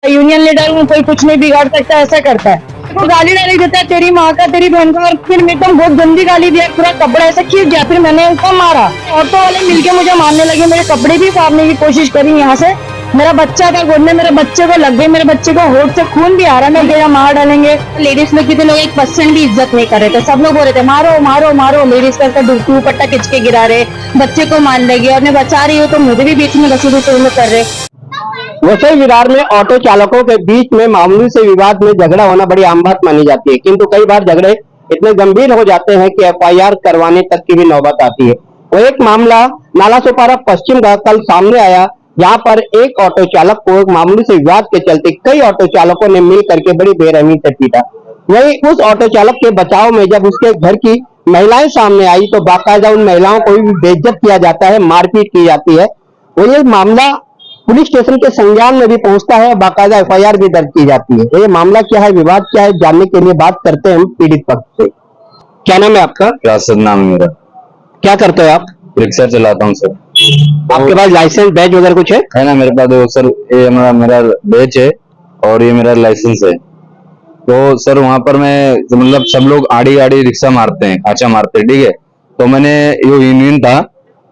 Union leader हूँ, कोई कुछ नहीं बिगाड़ सकता, ऐसा करता है। वो गाली डाली देता है, तेरी माँ का, तेरी बहन का, और फिर मेरे को बहुत गंदी गाली दिया, पूरा कपड़ा ऐसा खींच गया, फिर मैंने उनको मारा। ऑटो वाले मिलके मुझे मारने लगे, मेरे कपड़े भी फाड़ने की कोशिश करी यहाँ से। मेरा बच्चा था गोद में, मेरे बच्चे को लग गई, मेरे बच्चे को होठ से खून भी आ रहा है, मैं गया मार डालेंगे। लेडीज लोग कितने लोग 1% भी इज्जत नहीं कर रहे थे, सब लोग बोल रहे थे मारो मारो मारो, लेडीज का दुपट्टा खिंच के गिरा रहे, बच्चे को मान लेगी, और मैं बचा रही हूँ तो मुझे भी बीच में घसीट कर रहे। वसई विरार में ऑटो चालकों के बीच में मामूली से विवाद में झगड़ा होना बड़ी आम बात मानी जाती है, किंतु कई बार झगड़े इतने गंभीर हो जाते हैं कि एफआईआर करवाने तक की भी नौबत आती है। वो एक मामला नालासोपारा पश्चिम का कल सामने आया, जहां पर एक ऑटो चालक को एक मामूली से विवाद के चलते कई ऑटो चालकों ने मिल करके बड़ी बेरहमी से पीटा। वहीं उस ऑटो चालक के बचाव में जब उसके घर की महिलाएं सामने आई तो बाकायदा उन महिलाओं को भी बेइज्जत किया जाता है, मारपीट की जाती है। वो ये मामला पुलिस स्टेशन के संज्ञान में भी पहुंचता है, बाकायदा एफआईआर भी दर्ज की जाती है। ये मामला क्या है, विवाद क्या है, जानने के लिए बात करते हैं हम पीड़ित पक्ष से। क्या नाम है आपका? राशिद नाम है मेरा। क्या करते हो आप? रिक्शा चलाता हूँ सर। आपके पास लाइसेंस बैज वगैरह कुछ है ना? मेरे पास देखो सर, ये मेरा बैच है और ये मेरा लाइसेंस है। तो सर वहां पर मैं मतलब सब लोग आड़ी आड़ी रिक्शा मारते हैं, आचा मारते हैं, ठीक है। तो मैंने ये यूनियन था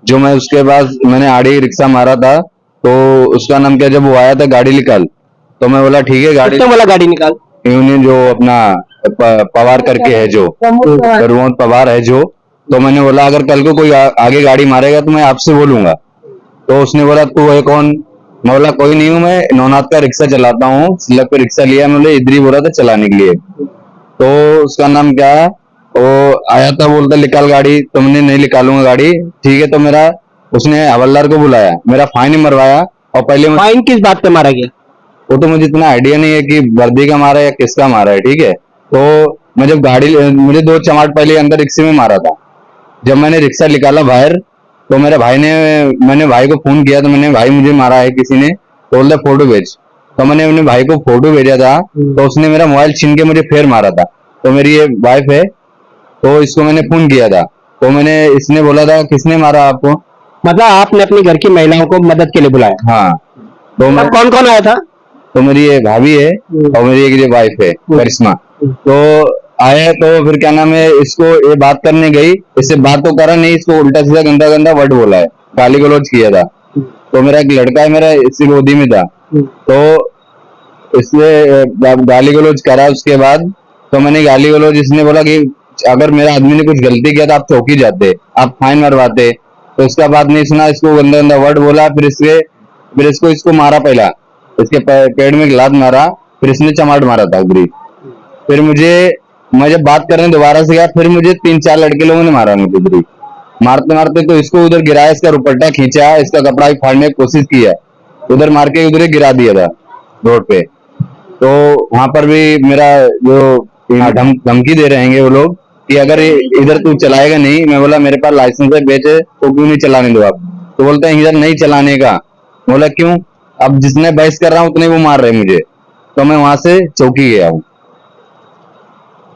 जो मैं उसके बाद मैंने आड़ी रिक्शा मारा था, तो उसका नाम क्या, जब वो आया था गाड़ी निकाल, तो मैं बोला ठीक है गाड़ी वाला गाड़ी निकाल। यूनियन जो अपना पवार करके है, जो प्रमोद पवार है जो, तो मैंने बोला अगर कल को कोई आगे गाड़ी मारेगा तो मैं आपसे बोलूंगा। तो उसने बोला तू है कौन? मैं बोला कोई नहीं हूँ, मैं नौनाथ का रिक्शा चलाता हूँ, सिलक पे रिक्शा लिया, मैं इधर ही बोला था चलाने के लिए। तो उसका नाम क्या है, वो आया था, बोलता निकाल गाड़ी, तो मैंने नहीं निकालूंगा गाड़ी, ठीक है। तो मेरा उसने हवलदार को बुलाया, मेरा फाइन मरवाया। और पहले फाइन किस बात पे मारा गया वो तो मुझे इतना आइडिया नहीं है कि वर्दी का मारा है या किसका मारा है, ठीक है। तो मैं जब गाड़ी, मुझे 2 चमाट पहले अंदर रिक्शे में मारा था। जब मैंने रिक्शा निकाला बाहर, तो मेरे भाई ने, मैंने भाई को फोन किया, तो मैंने भाई मुझे मारा है किसी ने, बोल दे फोटो भेज। तो मैंने अपने भाई को फोटो भेजा था, तो उसने मेरा मोबाइल छीन के मुझे फिर मारा था। तो मेरी ये वाइफ है, तो इसको मैंने फोन किया था, तो मैंने, इसने बोला था किसने मारा आपको, मतलब आपने अपनी घर की महिलाओं को मदद के लिए बुलाया? हाँ। तो मैं, कौन कौन आया था? तो मेरी ये भाभी है और मेरी एक वाइफ है करिश्मा। तो आया, तो फिर क्या नाम है, इसको ये बात करने गई, इससे बात तो करा नहीं, इसको उल्टा सीधा गंदा गंदा वर्ड बोला है, गाली गलौज किया था। तो मेरा एक लड़का है, मेरा इसी गोदी में था, तो इसने गाली गलौज करा। उसके बाद तो मैंने गाली गलौज, इसने बोला कि अगर मेरा आदमी ने कुछ गलती किया तो आप चौकी जाते, आप फाइन मरवाते। तो उसका बात नहीं सुना, इसको गंदा गंदा वर्ड बोला, फिर इसको मारा, पहला इसके पेड़ में गिलास मारा, फिर इसने चमाट मारा था उधरी। फिर मैं जब बात करने दोबारा से गया, फिर मुझे 3-4 लड़के लोगों ने मारा मुझे उधरी, मारते मारते तो इसको उधर गिराया, इसका दुपट्टा खींचा, इसका कपड़ा भी फाड़ने की कोशिश किया, उधर मार के उधर गिरा दिया था रोड पे। तो वहां पर भी मेरा जो धमकी दे रहे हैं वो लोग कि अगर इधर तू चलाएगा नहीं, मैं बोला मेरे पास लाइसेंस है, बेचे, तो क्यों नहीं चलाने दो आप? तो बोलते हैं इधर नहीं चलाने का। बोला क्यों? अब जिसने बहस कर रहा हूँ उतने वो मार रहे मुझे, तो मैं वहां से चौकी गया हूँ।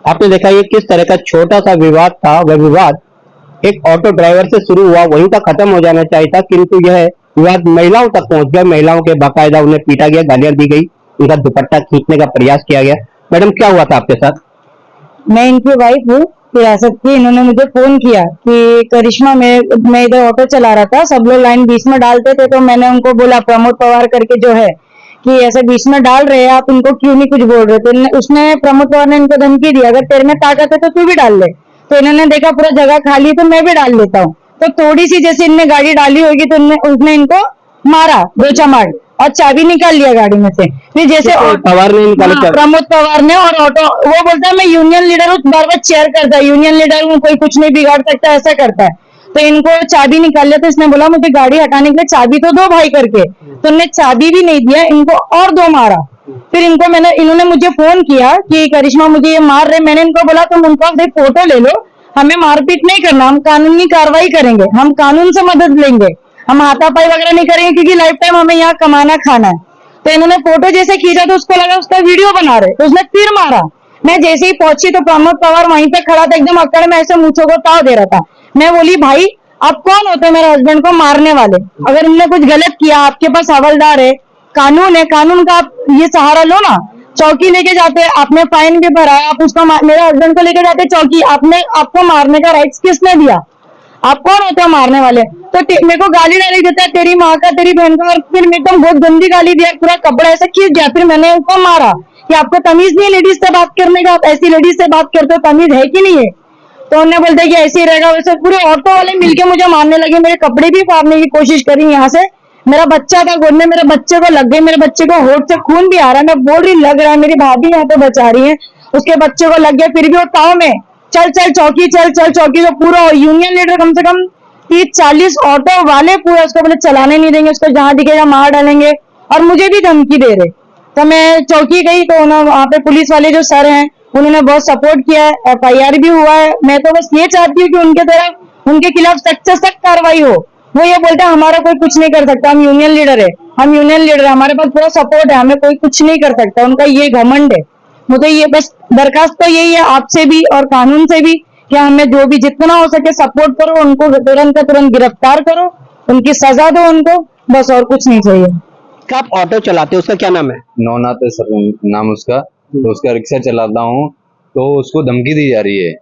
आपने देखा ये किस तरह का छोटा सा विवाद था, वह विवाद एक ऑटो ड्राइवर से शुरू हुआ, वहीं तक खत्म हो जाना चाहिए था, किंतु यह विवाद महिलाओं तक पहुंच गया। महिलाओं के बाकायदा उन्हें पीटा गया, गालियां दी गई, उनका दुपट्टा खींचने का प्रयास किया गया। मैडम क्या हुआ था आपके साथ? मैं इनकी वाइफ हूँ, विरासत की। इन्होंने मुझे फोन किया कि करिश्मा, मैं इधर ऑटो चला रहा था, सब लोग लाइन बीच में डालते थे, तो मैंने उनको बोला, प्रमोद पवार करके जो है, कि ऐसे बीच में डाल रहे हैं आप, इनको क्यों नहीं कुछ बोल रहे? तो उसने, प्रमोद पवार ने इनको धमकी दी, अगर तेरे में ताकत है तो तू भी डाल ले। तो इन्होंने देखा पूरा जगह खाली है तो मैं भी डाल लेता हूँ। तो थोड़ी सी जैसे इनने गाड़ी डाली होगी तो उसने इनको मारा 2 चमाट और चाबी निकाल लिया गाड़ी में से। फिर जैसे पवार ने निकाला, प्रमोद पवार ने, और ऑटो वो बोलता है मैं यूनियन लीडर हूँ, बार बार चेयर करता है, यूनियन लीडर हूँ, कोई कुछ नहीं बिगाड़ सकता, ऐसा करता है। तो इनको चाबी निकाल लिया, तो इसने बोला मुझे गाड़ी हटाने के लिए चाबी तो दो भाई करके, तो उन्होंने चाबी भी नहीं दिया, इनको और 2 मारा। फिर इन्होंने मुझे फोन किया कि करिश्मा मुझे ये मार रहे। मैंने इनको बोला तुम उनका फोटो ले लो, हमें मारपीट नहीं करना, हम कानूनी कार्रवाई करेंगे, हम कानून से मदद लेंगे, हम हाथापाई वगैरह नहीं करेंगे, क्योंकि लाइफ टाइम हमें यहाँ कमाना खाना है। तो इन्होंने फोटो जैसे खींचा तो उसको लगा उसका वीडियो बना रहे, तो उसने फिर मारा। मैं जैसे ही पहुंची तो प्रमोद पवार वहीं पे खड़ा था, एकदम अकड़ में ऐसे मूंछों को ताव दे रहा था। मैं बोली भाई आप कौन होते हैं मेरे हस्बैंड को मारने वाले? अगर इनने कुछ गलत किया, आपके पास हवलदार है, कानून है, कानून का आप ये सहारा लो ना। चौकी लेके जाते हैं, आपने फाइन भी भरा है, आप उसको मेरे हस्बैंड को लेके जाते चौकी, आपने आपको मारने का राइट्स किसने दिया? आप कौन होते हो मारने वाले? तो मेरे को गाली डाली देता है, तेरी माँ का, तेरी बहन का, और फिर मेरे को बहुत गंदी गाली दिया, पूरा कपड़ा ऐसा खींच दिया, फिर मैंने उसको मारा कि आपको तमीज नहीं है लेडीज से बात करने का, आप ऐसी लेडीज से बात करते हो, तमीज है कि नहीं है? तो उन्होंने बोलते कि ऐसे ही रहेगा वैसे। पूरे ऑटो वाले मिलके मुझे मारने लगे, मेरे कपड़े भी फाड़ने की कोशिश करी यहाँ से। मेरा बच्चा था गोद में, मेरे बच्चे को लग गई, मेरे बच्चे को होठ से खून भी आ रहा है, मैं बोल रही लग रहा है, मेरी भाभी यहाँ पे बचा रही है, उसके बच्चे को लग गया, फिर भी वो ताव में चल चल चौकी, चल चल चौकी। तो पूरा यूनियन लीडर कम से कम 30-40 ऑटो वाले पूरा उसको बोले चलाने नहीं देंगे, उसको जहां दिखेगा मार डालेंगे, और मुझे भी धमकी दे रहे। तो मैं चौकी गई तो उन्होंने वहां पे पुलिस वाले जो सर हैं उन्होंने बहुत सपोर्ट किया है, FIR भी हुआ है। मैं तो बस ये चाहती हूँ कि उनके खिलाफ सख्त से सख्त कार्रवाई हो। वो ये बोलते हैं हमारा कोई कुछ नहीं कर सकता, हम यूनियन लीडर है, हम यूनियन लीडर है, हमारे पास पूरा सपोर्ट है, हमें कोई कुछ नहीं कर सकता, उनका ये घमंड है। मुझे ये बस दरखास्त तो यही है आपसे भी और कानून से भी कि हमें जो भी जितना हो सके सपोर्ट करो, उनको तुरंत गिरफ्तार करो, उनकी सजा दो उनको, बस और कुछ नहीं चाहिए। आप ऑटो चलाते हो, उसका क्या नाम है? नौनाथ है सर नाम उसका। तो उसका रिक्शा चलाता हूँ, तो उसको धमकी दी जा रही है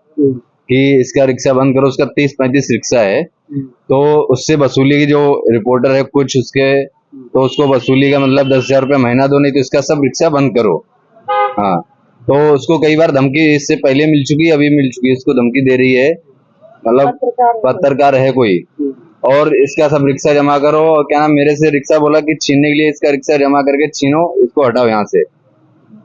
कि इसका रिक्शा बंद करो। उसका 30-35 रिक्शा है, तो उससे वसूली की जो रिपोर्टर है कुछ उसके, तो उसको वसूली का मतलब 10,000 रुपये महीना दो, नहीं तो इसका सब रिक्शा बंद करो। हाँ, तो उसको कई बार धमकी इससे पहले मिल चुकी है, अभी मिल चुकी है, इसको धमकी दे रही है, मतलब पत्रकार है कोई, और इसका सब रिक्शा जमा करो, और क्या नाम मेरे से रिक्शा बोला कि छीनने के लिए इसका रिक्शा जमा करके छीनो, इसको हटाओ यहाँ से।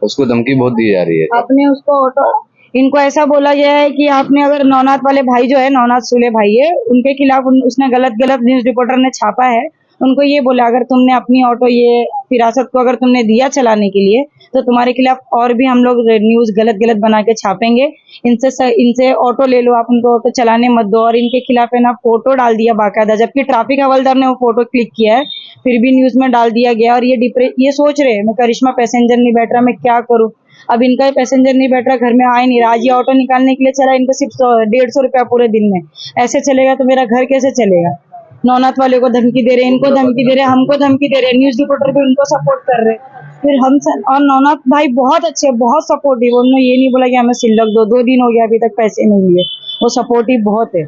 उसको धमकी बहुत दी जा रही है। आपने उसको ऑटो इनको ऐसा बोला गया है कि आपने अगर नौनाथ वाले भाई जो है, नौनाथ सुले भाई है, उनके खिलाफ उसने गलत न्यूज रिपोर्टर ने छापा है, उनको ये बोला अगर तुमने अपनी ऑटो ये फिरासत को अगर तुमने दिया चलाने के लिए तो तुम्हारे खिलाफ और भी हम लोग न्यूज गलत बना के छापेंगे, इनसे ऑटो ले लो, आप उनको ऑटो चलाने मत दो। और इनके खिलाफ है ना फोटो डाल दिया बाकायदा, जबकि ट्रैफिक हवलदार ने वो फोटो क्लिक किया है, फिर भी न्यूज में डाल दिया गया। और ये सोच रहे हैं मैं करिश्मा पैसेंजर नहीं बैठ रहा, मैं क्या करूं? अब इनका पैसेंजर नहीं बैठ रहा, घर में आए नहीं रहा, आज ये ऑटो निकालने के लिए चला, इनको सिर्फ 150 रुपया पूरे दिन में, ऐसे चलेगा तो मेरा घर कैसे चलेगा? नौनाथ वाले को धमकी दे रहे, इनको धमकी दे रहे, हमको धमकी दे रहे, न्यूज रिपोर्टर भी उनको सपोर्ट कर रहे, फिर हम और नौनाथ भाई बहुत अच्छे, बहुत सपोर्टिव, उन्होंने ये नहीं बोला कि हमें सिल्लक दो, 2 दिन हो गया अभी तक पैसे नहीं लिए, वो सपोर्टिव बहुत है।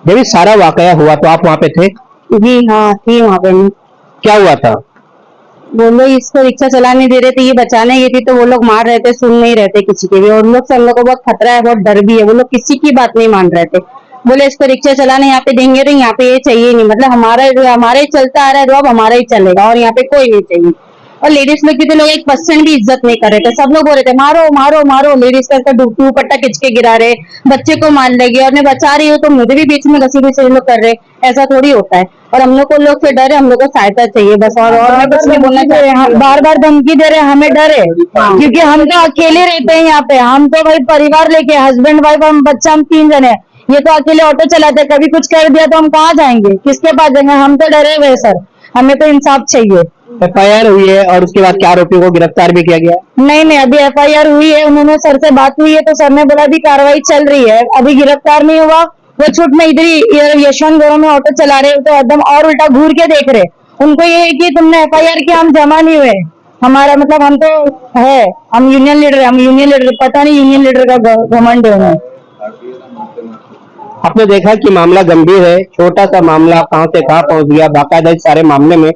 जब सारा वाकया हुआ तो आप वहाँ पे थे? जी हाँ, थी वहाँ पे। क्या हुआ था? वो लोग इसको रिक्शा चलाने दे रहे थे, ये बचाने गई थी, तो वो लोग मार रहे थे, सुन नहीं रहे थे किसी के भी, और उन लोग से हम लोग को बहुत खतरा है, बहुत डर भी है, वो लोग किसी की बात नहीं मान रहे थे। बोले इसको रिक्शा चलाने यहाँ पे देंगे, तो यहाँ पे ये चाहिए नहीं, मतलब हमारा ही चलता आ रहा है, तो अब हमारा ही चलेगा, और यहाँ पे कोई नहीं चाहिए। और लेडीज लोग की तो लोग 1% भी इज्जत नहीं कर रहे थे, सब लोग बोल रहे थे मारो मारो मारो, लेडीज का दुपट्टा खींच के गिरा रहे, बच्चे को मार लेगी, और मैं बचा रही हूँ तो मुझे भी बीच में घसी लोग कर रहे, ऐसा थोड़ी होता है। और हम लोग को लोग से डर है, हम लोग को सहायता चाहिए बस, और मैं कुछ नहीं बोलना चाह रहे। बार बार धमकी दे रहे, हमें डर है क्योंकि हम तो अकेले रहते हैं यहाँ पे, हम तो भाई परिवार लेके, हस्बैंड वाइफ हम बच्चा, हम 3 जने, ये तो अकेले ऑटो चलाते, कभी कुछ कर दिया तो हम कहाँ जाएंगे, किसके पास जाएंगे? हम तो डरे हुए सर, हमें तो इंसाफ चाहिए। FIR हुई है और उसके बाद क्या आरोपियों को गिरफ्तार भी किया गया? नहीं, अभी FIR हुई है, उन्होंने सर से बात हुई है, तो सर ने बोला अभी कार्रवाई चल रही है, अभी गिरफ्तार नहीं हुआ। वो छूट में इधर ही यशवंत गौरव में ऑटो चला रहे, तो एकदम और उल्टा घूर के देख रहे, उनको ये है कि तुमने FIR किया, हम जमा नहीं हुए, हमारा मतलब हम तो है, हम यूनियन लीडर, पता नहीं यूनियन लीडर का घमंड है उन्हें। आपने देखा कि मामला गंभीर है, छोटा सा मामला कहां से कहां पहुंच गया। बाकायदा इस सारे मामले में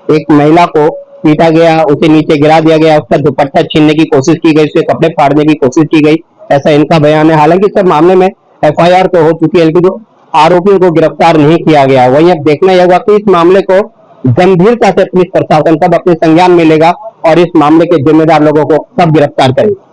एक महिला को पीटा गया, उसे नीचे गिरा दिया गया, उसका दुपट्टा छीनने की कोशिश की गई, उसके कपड़े फाड़ने की कोशिश की गई, ऐसा इनका बयान है। हालांकि सब मामले में FIR तो हो चुकी है, लेकिन आरोपियों को गिरफ्तार नहीं किया गया। वहीं अब देखना यह होगा कि इस मामले को गंभीरता से पुलिस प्रशासन कब अपने संज्ञान में लेगा और इस मामले के जिम्मेदार लोगों को कब गिरफ्तार करेगा।